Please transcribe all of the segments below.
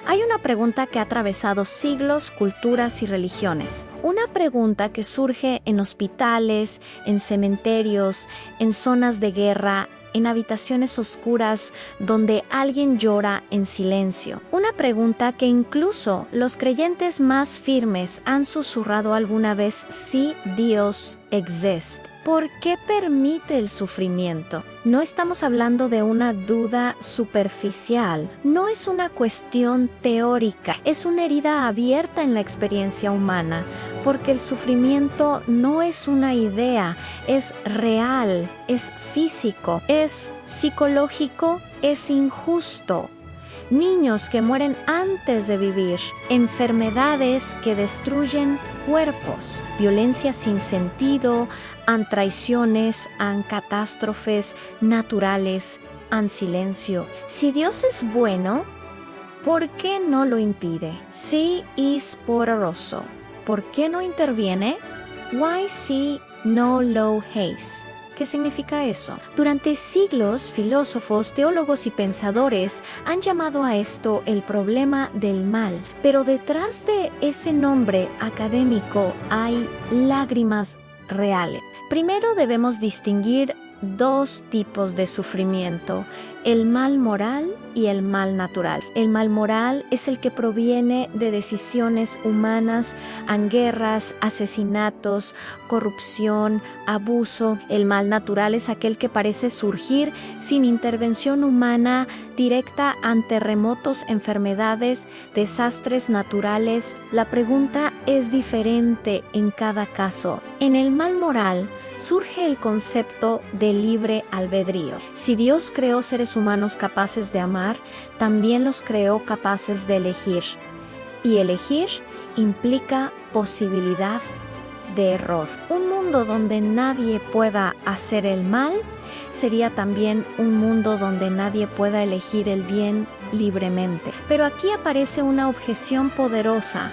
Hay una pregunta que ha atravesado siglos, culturas y religiones. Una pregunta que surge en hospitales, en cementerios, en zonas de guerra, en habitaciones oscuras donde alguien llora en silencio. Una pregunta que incluso los creyentes más firmes han susurrado alguna vez: si Dios existe. ¿Por qué permite el sufrimiento? No estamos hablando de una duda superficial, no es una cuestión teórica, es una herida abierta en la experiencia humana, porque el sufrimiento no es una idea, es real, es físico, es psicológico, es injusto. Niños que mueren antes de vivir, enfermedades que destruyen cuerpos, violencia sin sentido, han traiciones, han catástrofes naturales, han silencio. Si Dios es bueno, ¿por qué no lo impide? Si es poderoso, ¿por qué no interviene? Why si no lo hace? ¿Qué significa eso? Durante siglos, filósofos, teólogos y pensadores han llamado a esto el problema del mal, pero detrás de ese nombre académico hay lágrimas reales. Primero debemos distinguir dos tipos de sufrimiento: el mal moral y el mal natural. El mal moral es el que proviene de decisiones humanas, guerras, asesinatos, corrupción, abuso. El mal natural es aquel que parece surgir sin intervención humana directa ante terremotos, enfermedades, desastres naturales. La pregunta es diferente en cada caso. En el mal moral surge el concepto de libre albedrío. Si Dios creó seres humanos capaces de amar, también los creó capaces de elegir. Y elegir implica posibilidad de error. Un mundo donde nadie pueda hacer el mal sería también un mundo donde nadie pueda elegir el bien libremente. Pero aquí aparece una objeción poderosa.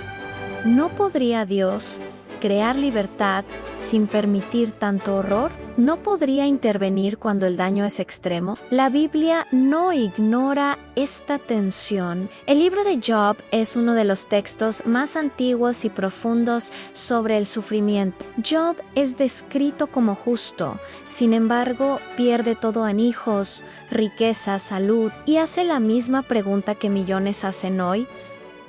¿No podría Dios crear libertad sin permitir tanto horror? ¿No podría intervenir cuando el daño es extremo? La Biblia no ignora esta tensión. El libro de Job es uno de los textos más antiguos y profundos sobre el sufrimiento. Job es descrito como justo, sin embargo, pierde todo en hijos, riqueza, salud, y hace la misma pregunta que millones hacen hoy: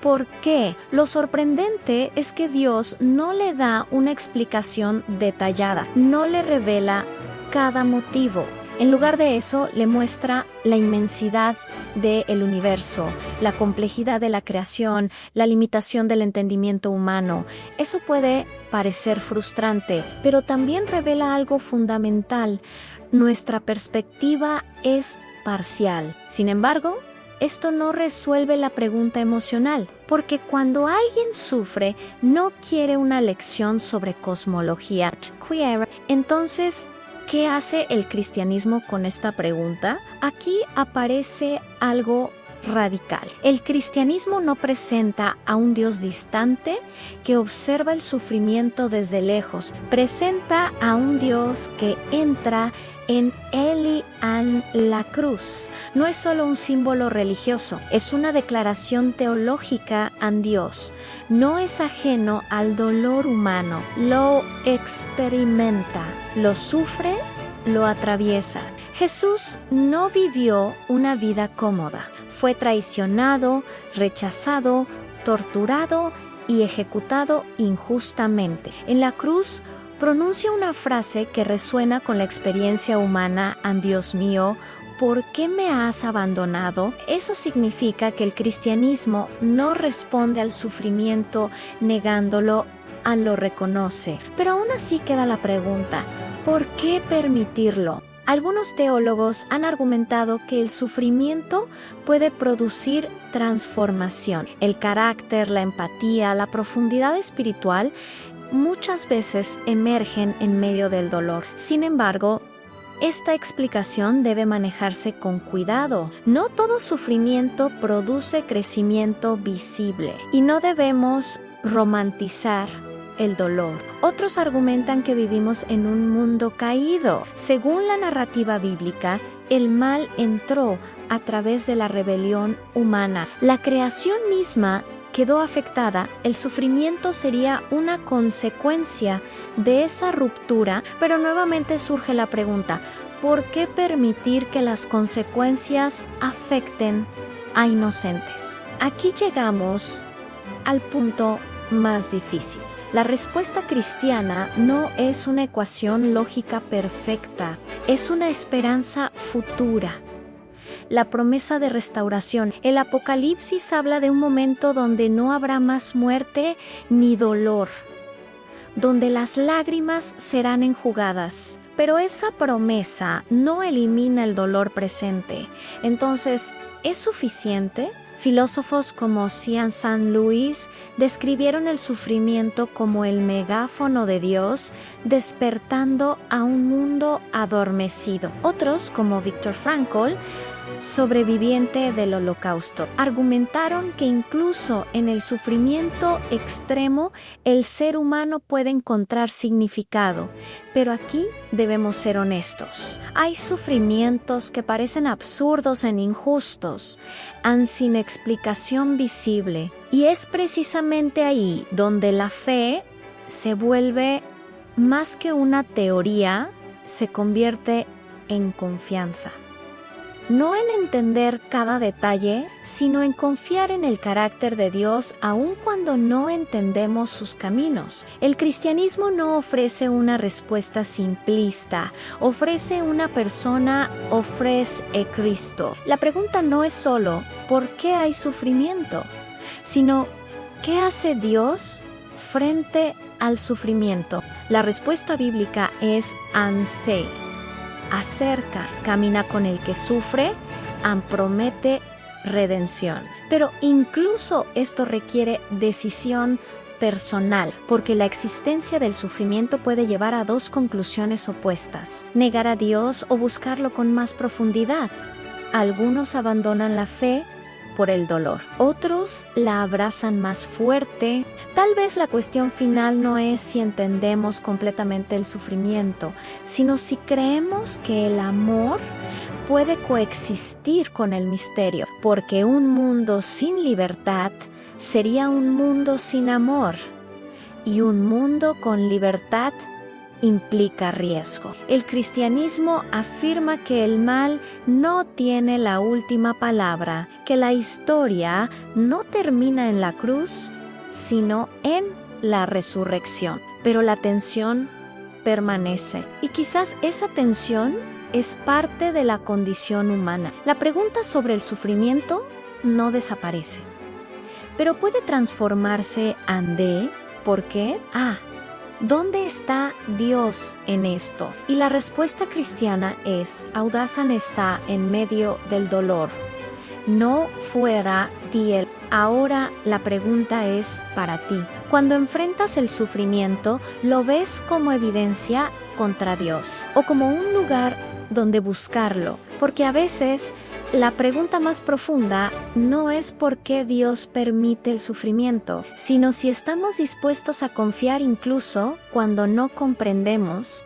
¿por qué? Lo sorprendente es que Dios no le da una explicación detallada, no le revela cada motivo. En lugar de eso, le muestra la inmensidad del universo, la complejidad de la creación, la limitación del entendimiento humano. Eso puede parecer frustrante, pero también revela algo fundamental. Nuestra perspectiva es parcial. Sin embargo, esto no resuelve la pregunta emocional, porque cuando alguien sufre, no quiere una lección sobre cosmología queer. Entonces, ¿qué hace el cristianismo con esta pregunta? Aquí aparece algo radical. El cristianismo no presenta a un Dios distante que observa el sufrimiento desde lejos. Presenta a un Dios que entra en Eli en la cruz. No es solo un símbolo religioso, es una declaración teológica en Dios. No es ajeno al dolor humano, lo experimenta, lo sufre, lo atraviesa. Jesús no vivió una vida cómoda. Fue traicionado, rechazado, torturado y ejecutado injustamente. En la cruz pronuncia una frase que resuena con la experiencia humana: Dios mío, ¿por qué me has abandonado? Eso significa que el cristianismo no responde al sufrimiento negándolo, lo reconoce. Pero aún así queda la pregunta: ¿por qué permitirlo? Algunos teólogos han argumentado que el sufrimiento puede producir transformación. El carácter, la empatía, la profundidad espiritual muchas veces emergen en medio del dolor. Sin embargo, esta explicación debe manejarse con cuidado. No todo sufrimiento produce crecimiento visible y no debemos romantizar el dolor. Otros argumentan que vivimos en un mundo caído. Según la narrativa bíblica, El mal entró a través de la rebelión humana. La creación misma quedó afectada. El sufrimiento sería una consecuencia de esa ruptura, pero nuevamente surge la pregunta: ¿por qué permitir que las consecuencias afecten a inocentes? Aquí llegamos al punto más difícil. La respuesta cristiana no es una ecuación lógica perfecta, es una esperanza futura. La promesa de restauración. El Apocalipsis habla de un momento donde no habrá más muerte ni dolor, donde las lágrimas serán enjugadas. Pero esa promesa no elimina el dolor presente. Entonces, ¿es suficiente? Filósofos como Cian San Luis describieron el sufrimiento como el megáfono de Dios despertando a un mundo adormecido. Otros, como Viktor Frankl, sobreviviente del Holocausto, argumentaron que incluso en el sufrimiento extremo el ser humano puede encontrar significado. Pero aquí debemos ser honestos. Hay sufrimientos que parecen absurdos e injustos, sin explicación visible. Y es precisamente ahí donde la fe se vuelve más que una teoría, se convierte en confianza. No en entender cada detalle, sino en confiar en el carácter de Dios aun cuando no entendemos sus caminos. El cristianismo no ofrece una respuesta simplista, ofrece una persona, ofrece Cristo. La pregunta no es solo ¿por qué hay sufrimiento?, sino ¿qué hace Dios frente al sufrimiento? La respuesta bíblica es ansé. Acerca, camina con el que sufre, promete redención. Pero incluso esto requiere decisión personal, porque la existencia del sufrimiento puede llevar a dos conclusiones opuestas: negar a Dios o buscarlo con más profundidad. Algunos abandonan la fe por el dolor, otros la abrazan más fuerte. Tal vez la cuestión final no es si entendemos completamente el sufrimiento, sino si creemos que el amor puede coexistir con el misterio, porque un mundo sin libertad sería un mundo sin amor, y un mundo con libertad implica riesgo. El cristianismo afirma que el mal no tiene la última palabra, que la historia no termina en la cruz, sino en la resurrección. Pero la tensión permanece, y quizás esa tensión es parte de la condición humana. La pregunta sobre el sufrimiento no desaparece, pero puede transformarse en ¿por qué? ¿Dónde está Dios en esto? Y la respuesta cristiana es: audazan está en medio del dolor, no fuera de él. Ahora la pregunta es para ti. Cuando enfrentas el sufrimiento, ¿lo ves como evidencia contra Dios o como un lugar donde buscarlo? Porque a veces la pregunta más profunda no es por qué Dios permite el sufrimiento, sino si estamos dispuestos a confiar incluso cuando no comprendemos.